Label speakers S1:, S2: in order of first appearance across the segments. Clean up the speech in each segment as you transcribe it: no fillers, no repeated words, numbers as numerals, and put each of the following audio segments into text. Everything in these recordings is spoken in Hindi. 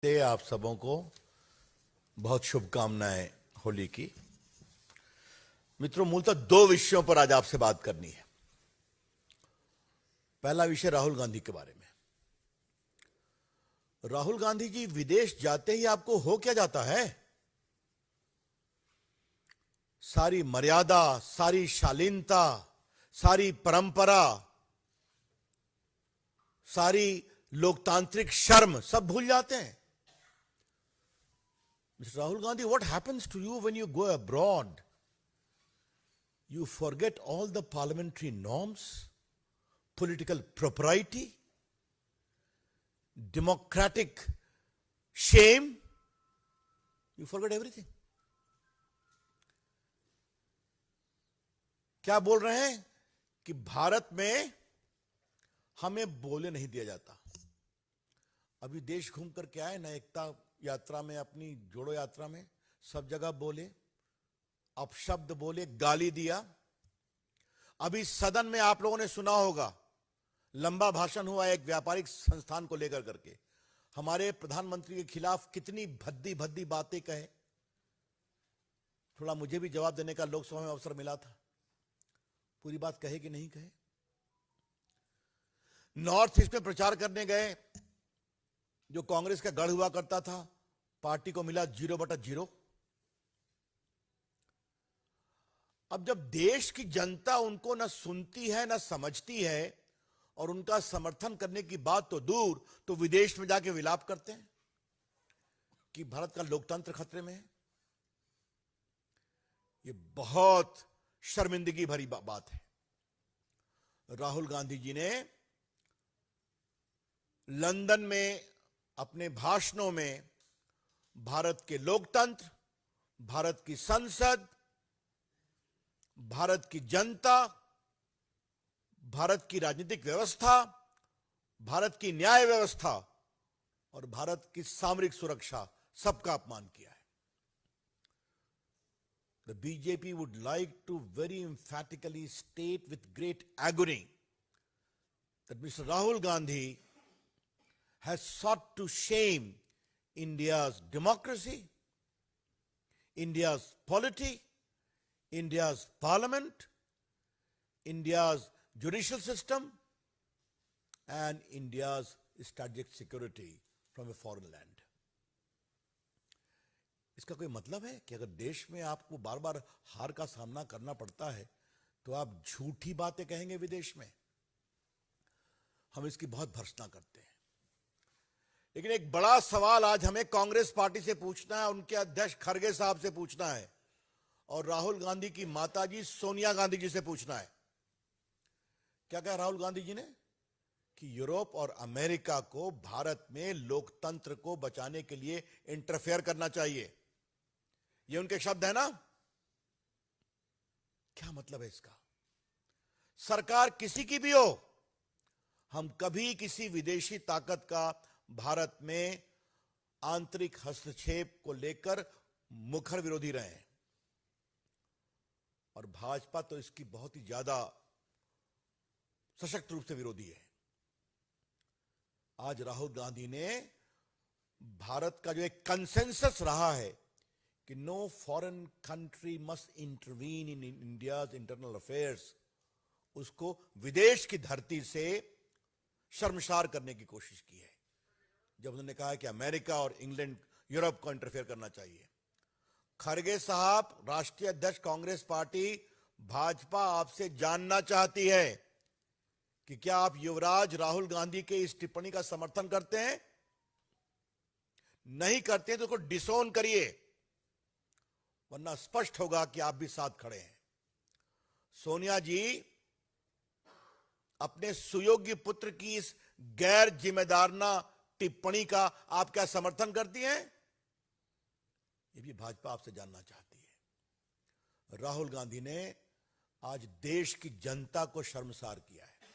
S1: आप सबों को बहुत शुभकामनाएं होली की। मित्रों, मूलतः दो विषयों पर आज आपसे बात करनी है। पहला विषय राहुल गांधी के बारे में। राहुल गांधी जी विदेश जाते ही आपको हो क्या जाता है? सारी मर्यादा, सारी शालीनता, सारी परंपरा, सारी लोकतांत्रिक शर्म सब भूल जाते हैं। Mr. Rahul Gandhi, what happens to you when you go abroad? You forget all the parliamentary norms, political propriety, democratic shame. You forget everything. क्या बोल रहे हैं कि भारत में हमें बोले नहीं दिया जाता। अभी देश घूम कर के आए ना, एकता यात्रा में, अपनी जोड़ो यात्रा में, सब जगह बोले, अपशब्द बोले, गाली दिया। अभी सदन में आप लोगों ने सुना होगा, लंबा भाषण हुआ एक व्यापारिक संस्थान को लेकर करके, हमारे प्रधानमंत्री के खिलाफ कितनी भद्दी भद्दी बातें कहे। थोड़ा मुझे भी जवाब देने का लोकसभा में अवसर मिला था। पूरी बात कहे कि नहीं कहे? नॉर्थ ईस्ट में प्रचार करने गए, जो कांग्रेस का गढ़ हुआ करता था, पार्टी को मिला 0/0। अब जब देश की जनता उनको न सुनती है न समझती है और उनका समर्थन करने की बात तो दूर, तो विदेश में जाके विलाप करते हैं कि भारत का लोकतंत्र खतरे में है। ये बहुत शर्मिंदगी भरी बात है। राहुल गांधी जी ने लंदन में अपने भाषणों में भारत के लोकतंत्र, भारत की संसद, भारत की जनता, भारत की राजनीतिक व्यवस्था, भारत की न्याय व्यवस्था और भारत की सामरिक सुरक्षा, सबका अपमान किया है। The BJP would like to very emphatically state with great agony that Mr. Rahul Gandhi has sought to shame India's democracy, India's polity, India's parliament, India's judicial system, and India's strategic security from a foreign land. इसका कोई मतलब है कि अगर देश में आपको बार बार हार का सामना करना पड़ता है तो आप झूठी बातें कहेंगे विदेश में? हम इसकी बहुत भर्त्सना करते हैं। लेकिन एक बड़ा सवाल आज हमें कांग्रेस पार्टी से पूछना है, उनके अध्यक्ष खड़गे साहब से पूछना है और राहुल गांधी की माताजी सोनिया गांधी जी से पूछना है। क्या कहा राहुल गांधी जी ने? कि यूरोप और अमेरिका को भारत में लोकतंत्र को बचाने के लिए इंटरफेयर करना चाहिए। ये उनके शब्द है ना? क्या मतलब है इसका? सरकार किसी की भी हो, हम कभी किसी विदेशी ताकत का भारत में आंतरिक हस्तक्षेप को लेकर मुखर विरोधी रहे हैं और भाजपा तो इसकी बहुत ही ज्यादा सशक्त रूप से विरोधी है। आज राहुल गांधी ने भारत का जो एक कंसेंसस रहा है कि no foreign country must intervene in India's internal affairs, उसको विदेश की धरती से शर्मसार करने की कोशिश की है जब उन्होंने कहा कि अमेरिका और इंग्लैंड, यूरोप को इंटरफेयर करना चाहिए। खड़गे साहब, राष्ट्रीय अध्यक्ष कांग्रेस पार्टी, भाजपा आपसे जानना चाहती है कि क्या आप युवराज राहुल गांधी के इस टिप्पणी का समर्थन करते हैं? नहीं करते तो उसको डिसोन करिए, वरना स्पष्ट होगा कि आप भी साथ खड़े हैं। सोनिया जी, अपने सुयोग्य पुत्र की इस गैर जिम्मेदाराना टिप्पणी का आप क्या समर्थन करती हैं? ये भी भाजपा आपसे जानना चाहती है। राहुल गांधी ने आज देश की जनता को शर्मसार किया है।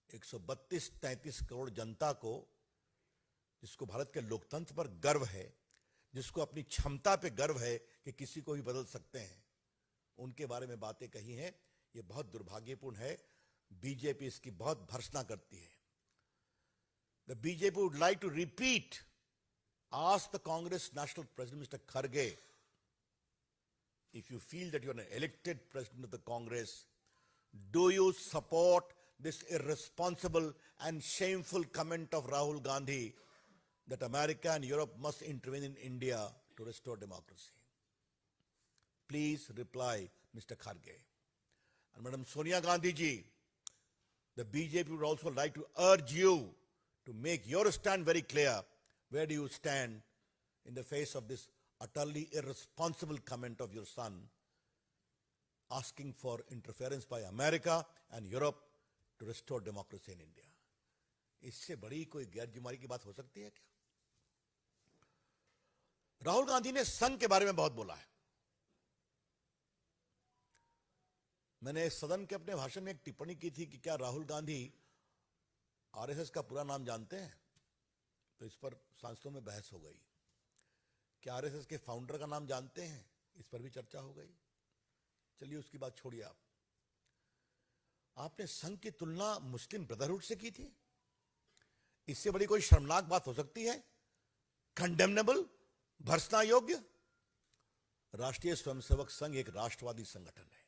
S1: 132-33 करोड़ जनता को, जिसको भारत के लोकतंत्र पर गर्व है, जिसको अपनी क्षमता पे गर्व है कि किसी को भी बदल सकते हैं, उनके बारे में बातें कही हैं। ये बहुत दुर्भाग्यपूर्ण है। बीजेपी इसकी बहुत भर्त्सना करती है। The BJP would like to repeat ask the Congress National President, Mr. Kharge, if you feel that you are an elected president of the Congress, do you support this irresponsible and shameful comment of Rahul Gandhi that America and Europe must intervene in India to restore democracy? Please reply, Mr. Kharge. And Madam Sonia Gandhi ji, the BJP would also like to urge you to make your stand very clear. Where do you stand in the face of this utterly irresponsible comment of your son asking for interference by America and Europe to restore democracy in India? इससे बड़ी कोई गैर जिम्मेदारी की बात हो सकती है क्या? राहुल गांधी ने संघ के बारे में बहुत बोला है. मैंने सदन के अपने भाषण में एक टिप्पणी की थी कि क्या राहुल गांधी आरएसएस का पूरा नाम जानते हैं? तो इस पर सांसदों में बहस हो गई. क्या आरएसएस के फाउंडर का नाम जानते हैं? इस पर भी चर्चा हो गई. चलिए उसकी बात छोड़िए. आपने संघ की तुलना मुस्लिम ब्रदरहुड से की थी. इससे बड़ी कोई शर्मनाक बात हो सकती है? कंडेमनेबल, भर्त्सना योग्य. राष्ट्रीय स्वयंसेवक संघ एक राष्ट्रवादी संगठन है.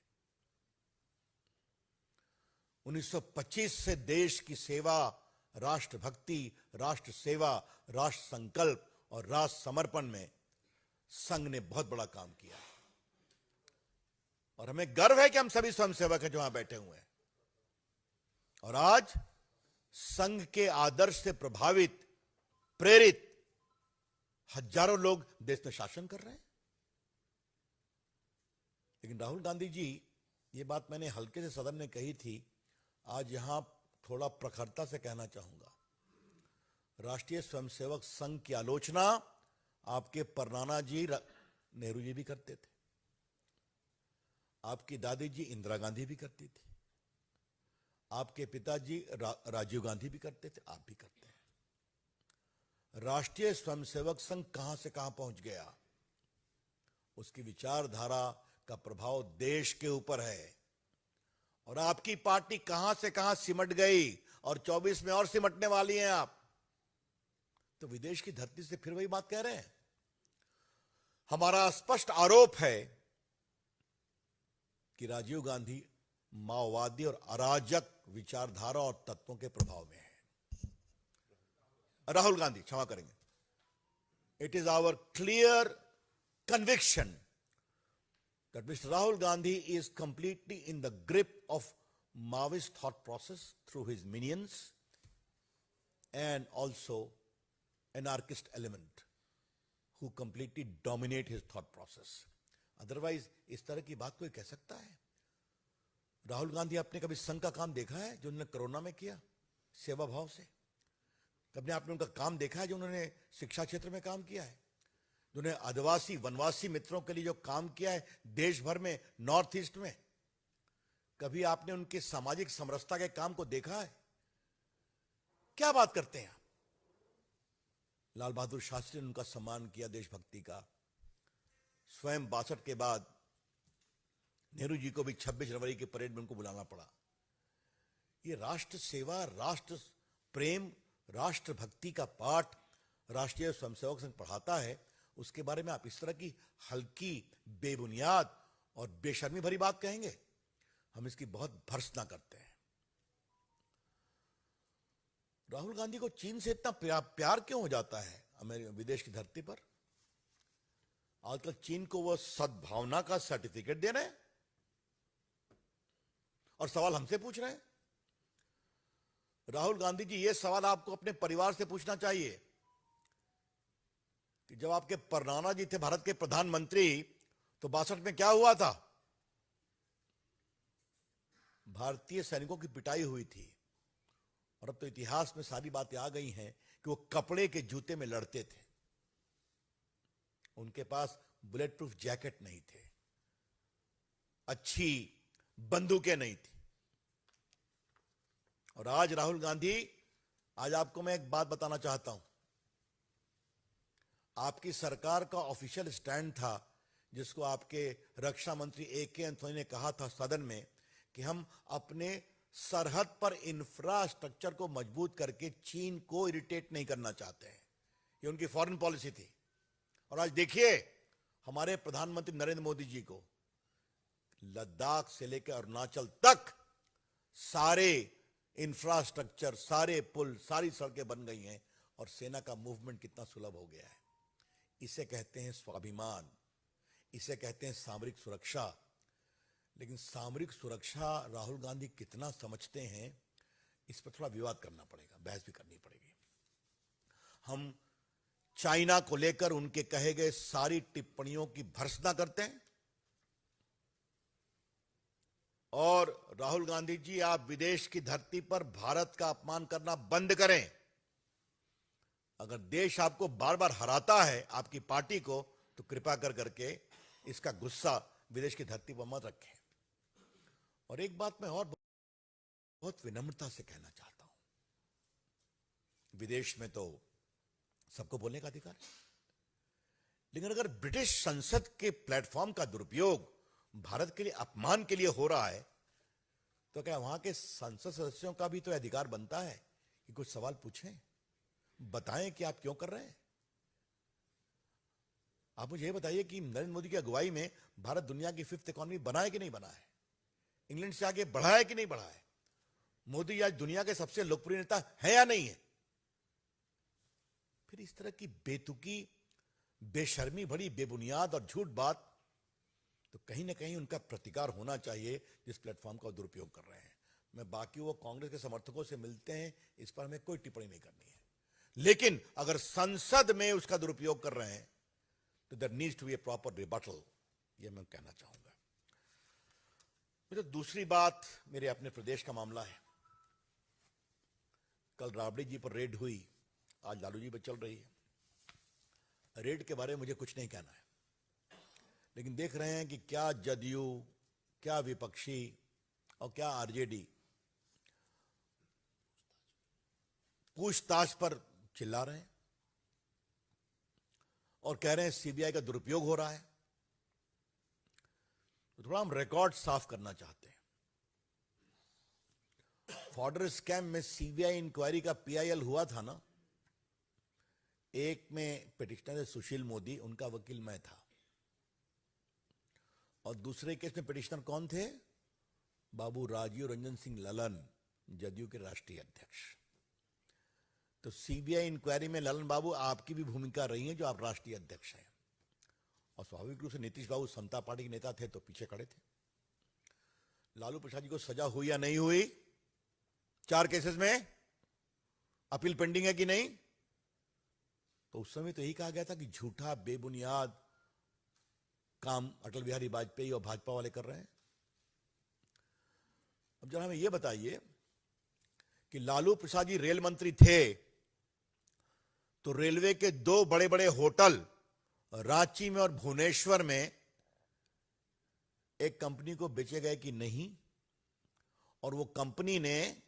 S1: 1925 से देश की सेवा, राष्ट्रभक्ति, राष्ट्र सेवा, राष्ट्र संकल्प और राष्ट्र समर्पण में संघ ने बहुत बड़ा काम किया. और हमें गर्व है कि हम सभी स्वयंसेवक हैं जो यहां बैठे हुए हैं. और आज संघ के आदर्श से प्रभावित, प्रेरित हजारों लोग देश में शासन कर रहे हैं. लेकिन राहुल गांधी जी, ये बात मैंने हल्के से सदन में कही थी, आज यहां थोड़ा प्रखरता से कहना चाहूंगा. राष्ट्रीय स्वयंसेवक संघ की आलोचना आपके परनाना जी नेहरू जी भी करते थे. आपकी दादी जी इंदिरा गांधी भी करती थी. आपके पिताजी राजीव गांधी भी करते थे. आप भी करते हैं. राष्ट्रीय स्वयंसेवक संघ कहां से कहां पहुंच गया, उसकी विचारधारा का प्रभाव देश के ऊपर है. और आपकी पार्टी कहां से कहां सिमट गई और 24 में और सिमटने वाली हैं आप. तो विदेश की धरती से फिर वही बात कह रहे हैं. हमारा स्पष्ट आरोप है कि राजीव गांधी माओवादी और अराजक विचारधारा और तत्वों के प्रभाव में है. राहुल गांधी, क्षमा करेंगे, it is our clear conviction that Mr. Rahul Gandhi is completely in the grip of Maoist thought process through his minions and also anarchist element who completely dominate his thought process. Otherwise, इस तरह की बात कोई कह सकता है? राहुल गांधी, आपने कभी संघ का काम देखा है जो उन्होंने कोरोना में किया सेवा भाव से? कभी आपने उनका काम देखा है जो उन्होंने शिक्षा क्षेत्र में काम किया है, जिन्होंने आदिवासी वनवासी मित्रों के लिए जो काम किया है देश भर में, नॉर्थ ईस्ट में? कभी आपने उनके सामाजिक समरसता के काम को देखा है? क्या बात करते हैं आप? लाल बहादुर शास्त्री ने उनका सम्मान किया, देशभक्ति का. स्वयं 62 के बाद नेहरू जी को भी 26 जनवरी की परेड में उनको बुलाना पड़ा. ये राष्ट्र सेवा, राष्ट्र प्रेम, राष्ट्रभक्ति का पाठ राष्ट्रीय स्वयंसेवक संघ पढ़ाता है. उसके बारे में आप इस तरह की हल्की, बेबुनियाद और बेशर्मी भरी बात कहेंगे? हम इसकी बहुत भर्त्सना करते हैं. राहुल गांधी को चीन से इतना प्यार क्यों हो जाता है अमेरिका, विदेश की धरती पर? आजकल चीन को वो सद्भावना का सर्टिफिकेट दे रहे हैं और सवाल हमसे पूछ रहे हैं. राहुल गांधी जी, ये सवाल आपको अपने परिवार से पूछना चाहिए कि जब आपके परनाना जी थे भारत के प्रधानमंत्री तो 62 में क्या हुआ था? भारतीय सैनिकों की पिटाई हुई थी. और अब तो इतिहास में सारी बातें आ गई हैं कि वो कपड़े के जूते में लड़ते थे. उनके पास बुलेट प्रूफ जैकेट नहीं थे, अच्छी बंदूकें नहीं थी. और आज राहुल गांधी, आज आपको मैं एक बात बताना चाहता हूं. आपकी सरकार का ऑफिशियल स्टैंड था, जिसको आपके रक्षा मंत्री AK एंथोनी ने कहा था सदन में, कि हम अपने सरहद पर इंफ्रास्ट्रक्चर को मजबूत करके चीन को इरिटेट नहीं करना चाहते हैं. ये उनकी फॉरेन पॉलिसी थी। और आज देखिए हमारे प्रधानमंत्री नरेंद्र मोदी जी को लद्दाख से लेकर अरुणाचल तक सारे इंफ्रास्ट्रक्चर, सारे पुल, सारी सड़कें बन गई हैं और सेना का मूवमेंट कितना सुलभ हो गया है। इसे कहते हैं स्वाभिमान, इसे कहते हैं सामरिक सुरक्षा। लेकिन सामरिक सुरक्षा राहुल गांधी कितना समझते हैं, इस पर थोड़ा विवाद करना पड़ेगा, बहस भी करनी पड़ेगी। हम चाइना को लेकर उनके कहे गए सारी टिप्पणियों की भर्त्सना करते हैं। और राहुल गांधी जी, आप विदेश की धरती पर भारत का अपमान करना बंद करें। अगर देश आपको बार बार हराता है, आपकी पार्टी को, तो कृपया कर करके इसका गुस्सा विदेश की धरती पर मत रखें। और एक बात मैं और बहुत विनम्रता से कहना चाहता हूं, विदेश में तो सबको बोलने का अधिकार है, लेकिन अगर ब्रिटिश संसद के प्लेटफॉर्म का दुरुपयोग भारत के लिए अपमान के लिए हो रहा है, तो क्या वहां के संसद सदस्यों का भी तो अधिकार बनता है कि कुछ सवाल पूछें, बताएं कि आप क्यों कर रहे हैं। आप मुझे ये बताइए कि नरेंद्र मोदी की अगुवाई में भारत दुनिया की 5th इकोनॉमी बना है कि नहीं बना है, इंग्लैंड से आगे बढ़ा है कि नहीं बढ़ा है, मोदी आज दुनिया के सबसे लोकप्रिय नेता है या नहीं है। फिर इस तरह की बेतुकी, बेशर्मी भरी, बेबुनियाद और झूठ बात, तो कहीं ना कहीं उनका प्रतिकार होना चाहिए जिस प्लेटफॉर्म का दुरुपयोग कर रहे हैं। मैं बाकी वो कांग्रेस के समर्थकों से मिलते हैं, इस पर हमें कोई टिप्पणी नहीं करनी है, लेकिन अगर संसद में उसका दुरुपयोग कर रहे हैं तो there needs to be a proper rebuttal, ये मैं कहना चाहूंगा। तो दूसरी बात मेरे अपने प्रदेश का मामला है। कल राबड़ी जी पर रेड हुई, आज लालू जी पर चल रही है। रेड के बारे में मुझे कुछ नहीं कहना है, लेकिन देख रहे हैं कि क्या जदयू, क्या विपक्षी और क्या आरजेडी पूछताछ पर चिल्ला रहे हैं और कह रहे हैं सीबीआई का दुरुपयोग हो रहा है। तो थोड़ा हम रिकॉर्ड साफ करना चाहते हैं। फॉर्डर स्कैम में सीबीआई इंक्वायरी का पीआईएल हुआ था ना, एक में पिटिशनर सुशील मोदी, उनका वकील मैं था, और दूसरे केस में पिटिशनर कौन थे? बाबू राजीव रंजन सिंह ललन, जदयू के राष्ट्रीय अध्यक्ष। तो सीबीआई इंक्वायरी में ललन बाबू आपकी भी भूमिका रही है, जो आप राष्ट्रीय अध्यक्ष हैं, और स्वाभाविक रूप से नीतीश बाबू समता पार्टी के नेता थे तो पीछे खड़े थे। लालू प्रसाद जी को सजा हुई या नहीं हुई? 4 केसेस में अपील पेंडिंग है कि नहीं? तो उस समय तो यही कहा गया था कि झूठा, बेबुनियाद काम अटल बिहारी वाजपेयी और भाजपा वाले कर रहे हैं। अब जरा हमें यह बताइए कि लालू प्रसाद जी रेल मंत्री थे तो रेलवे के 2 बड़े बड़े होटल रांची में और भुवनेश्वर में एक कंपनी को बेचे गए कि नहीं? और वो कंपनी ने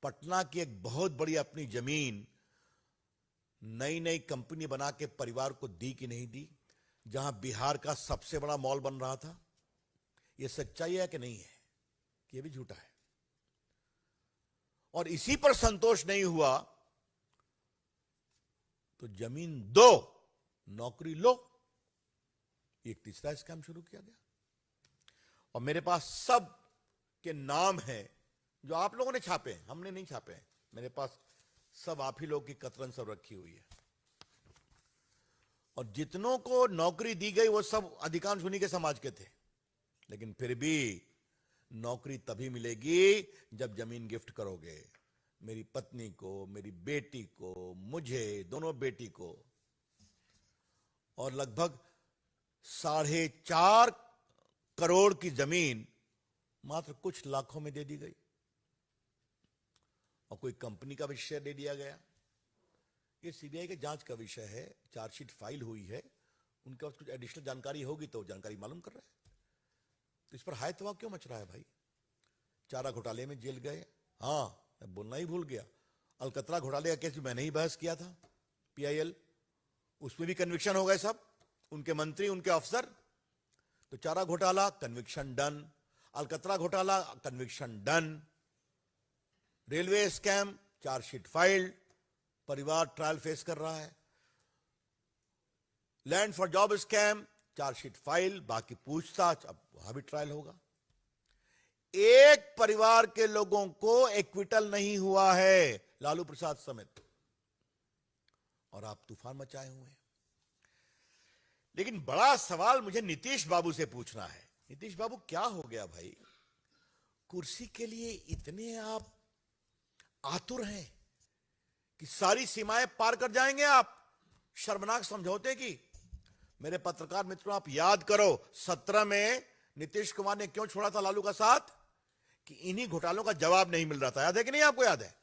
S1: पटना की एक बहुत बड़ी अपनी जमीन नई नई कंपनी बना के परिवार को दी कि नहीं दी, जहां बिहार का सबसे बड़ा मॉल बन रहा था? यह सच्चाई है कि नहीं है? कि यह भी झूठा है? और इसी पर संतोष नहीं हुआ तो जमीन दो, नौकरी लो, एक तीसरा स्कैम शुरू किया गया। और मेरे पास सब के नाम हैं जो आप लोगों ने छापे हैं, हमने नहीं छापे हैं, मेरे पास सब आप ही लोग की कतरन सब रखी हुई है। और जितनों को नौकरी दी गई वो सब अधिकांश उन्हीं के समाज के थे, लेकिन फिर भी नौकरी तभी मिलेगी जब जमीन गिफ्ट करोगे, मेरी पत्नी को, मेरी बेटी को, मुझे, दोनों बेटी को। और लगभग 4.5 करोड़ की जमीन मात्र कुछ लाखों में दे दी गई, और कोई कंपनी का भी शेयर दे दिया गया। ये सीबीआई के जांच का विषय है, चार्जशीट फाइल हुई है, उनके पास कुछ एडिशनल जानकारी होगी तो जानकारी मालूम कर रहे हैं। तो इस पर हाय तबाह क्यों मच रहा है भाई? चारा घोटाले में जेल गए, हाँ मैं बोलना ही भूल गया, अलकतरा घोटाले का केस भी मैंने ही बहस किया था, पीआईएल, उसमें भी कन्विक्शन हो गए सब, उनके मंत्री, उनके अफसर। तो चारा घोटाला कन्विक्शन डन, अलकतरा घोटाला conviction done, railway scam chargesheet filed, परिवार ट्रायल फेस कर रहा है। Land for job scam, chargesheet file, बाकी पूछताछ, अब वहां भी ट्रायल होगा। एक परिवार के लोगों को एक्विटल नहीं हुआ है, लालू प्रसाद समेत, और आप तूफान मचाए हुए हैं। लेकिन बड़ा सवाल मुझे नीतीश बाबू से पूछना है। नीतीश बाबू, क्या हो गया भाई? कुर्सी के लिए इतने आप आतुर हैं कि सारी सीमाएं पार कर जाएंगे आप शर्मनाक समझौते की। मेरे पत्रकार मित्रों, आप याद करो 17 में नीतीश कुमार ने क्यों छोड़ा था लालू का साथ? कि इन्हीं घोटालों का जवाब नहीं मिल रहा था। याद है कि नहीं? आपको याद है?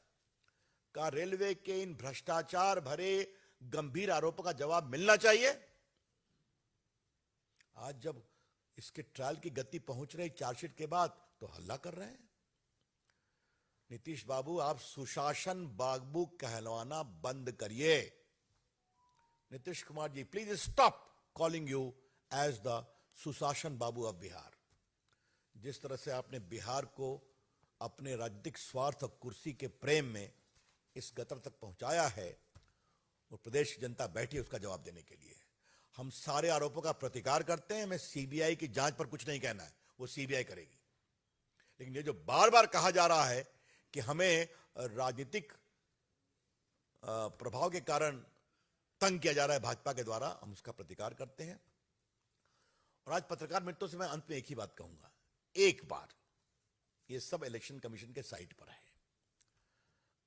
S1: कहा रेलवे के इन भ्रष्टाचार भरे गंभीर आरोपों का जवाब मिलना चाहिए। आज जब इसके ट्रायल की गति पहुंच रही चार्जशीट के बाद, तो हल्ला कर रहे हैं। नीतीश बाबू, आप सुशासन बाबू कहलवाना बंद करिए। Nitish Kumar ji, please stop calling you as the Sushasan Babu of Bihar. जिस तरह से आपने बिहार को अपने राजनीतिक स्वार्थ और कुर्सी के प्रेम में इस गतर तक पहुंचाया है, वो प्रदेश की जनता बैठी है उसका जवाब देने के लिए। हम सारे आरोपों का प्रतिकार करते हैं। हमें सीबीआई की जांच पर कुछ नहीं कहना है, वो सीबीआई करेगी। लेकिन ये जो बार बार कहा जा रहा है कि हमें राजनीतिक प्रभाव के कारण तंग किया जा रहा है भाजपा के द्वारा, हम उसका प्रतिकार करते हैं। और आज पत्रकार मित्रों से मैं अंत में एक ही बात कहूंगा। एक बार ये सब इलेक्शन कमीशन के साइट पर है।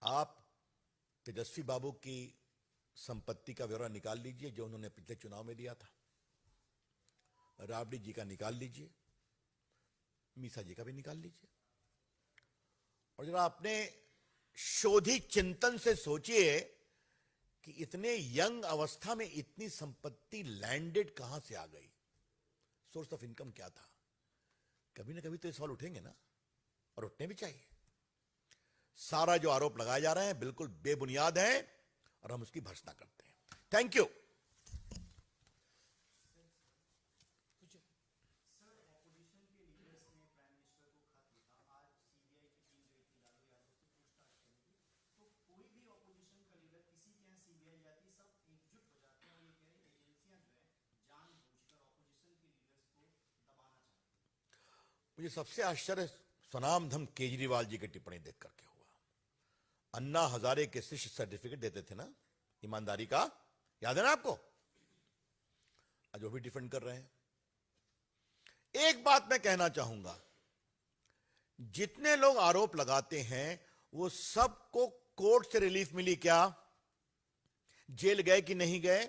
S1: आप तेजस्वी बाबू की संपत्ति का ब्यौरा निकाल लीजिए जो उन्होंने पिछले चुनाव में दिया था। राबड़ी जी का निकाल लीजिए, मीसा जी का भी निकाल लीजिए, और जरा अपने शोधी चिंतन से सोचिए कि इतने यंग अवस्था में इतनी संपत्ति लैंडेड कहां से आ गई, सोर्स ऑफ इनकम क्या था। कभी ना कभी तो ये सवाल उठेंगे ना, और उठने भी चाहिए। सारा जो आरोप लगाए जा रहे हैं बिल्कुल बेबुनियाद हैं और हम उसकी भर्त्सना करते हैं। Thank you. मुझे सबसे आश्चर्य स्वनामधम केजरीवाल जी की टिप्पणी देख करके हुआ। अन्ना हजारे के शिष्य सर्टिफिकेट देते थे ना ईमानदारी का, याद है ना आपको? आज वो भी डिफेंड कर रहे हैं। एक बात मैं कहना चाहूंगा, जितने लोग आरोप लगाते हैं वो सबको कोर्ट से रिलीफ मिली क्या? जेल गए कि नहीं गए?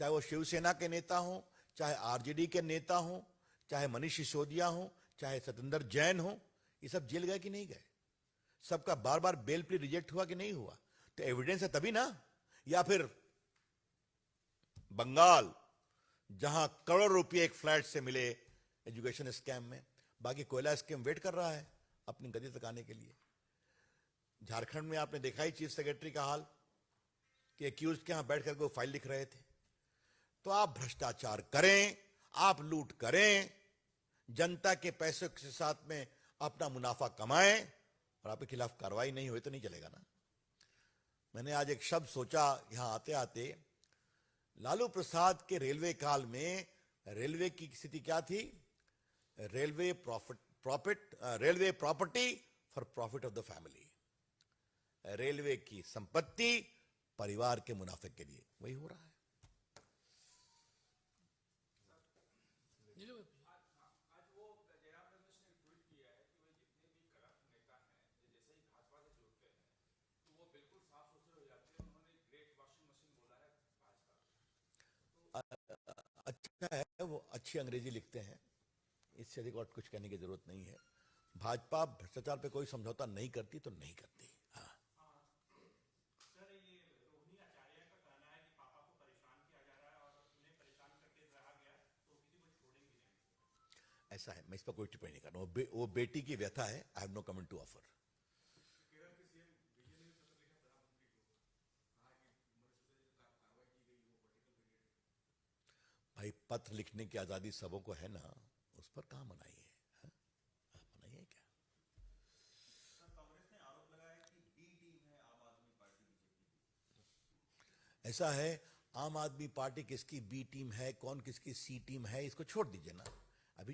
S1: चाहे वो शिवसेना के नेता हो, चाहे आरजेडी के नेता हो, चाहे मनीष सिसोदिया हो, चाहे सतेंद्र जैन हो, ये सब जेल गए कि नहीं गए? सबका बार बार बेल प्ली रिजेक्ट हुआ कि नहीं हुआ? तो एविडेंस है तभी ना। या फिर बंगाल, जहां करोड़ रुपए एक फ्लैट से मिले एजुकेशन स्कैम में, बाकी कोयला स्कैम वेट कर रहा है अपनी गति तक आने के लिए। झारखंड में आपने देखा ही चीफ सेक्रेटरी का हाल कि एक्यूज के यहां बैठ करके वो फाइल लिख रहे थे। तो आप भ्रष्टाचार करें, आप लूट करें, जनता के पैसे के साथ में अपना मुनाफा कमाएं, और आपके खिलाफ कार्रवाई नहीं हुई तो नहीं चलेगा ना। मैंने आज एक शब्द सोचा यहां आते आते, लालू प्रसाद के रेलवे काल में रेलवे की स्थिति क्या थी? Railway property for profit of the family. Railway की संपत्ति परिवार के मुनाफे के लिए, वही हो रहा है। अच्छा है, वो अच्छी अंग्रेजी लिखते हैं, इससे अधिक और कुछ कहने की जरूरत नहीं है। भाजपा भ्रष्टाचार पे कोई समझौता नहीं करती तो नहीं करती। हाँ।
S2: सर, ये रोहिणी आचार्य का कहना है कि पापा को परेशान किया जा रहा है और उन्हें परेशान करके रहा गया तो किसी को छोड़ेंगे नहीं।
S1: ऐसा है, मैं इस पर कोई टिप्पणी नहीं कर रहा हूँ। वो बेटी की व्यथा है। I have no comment to offer. भाई, पत्र लिखने की आजादी सबों को है ना, उस पर कहां मनाही है? मनाही है क्या?
S2: सर, कांग्रेस ने आरोप लगाया कि बी टीम है आम आदमी पार्टी बीजेपी।
S1: ऐसा है, आम आदमी पार्टी किसकी बी टीम है, कौन किसकी सी टीम है, इसको छोड़ दीजिए ना।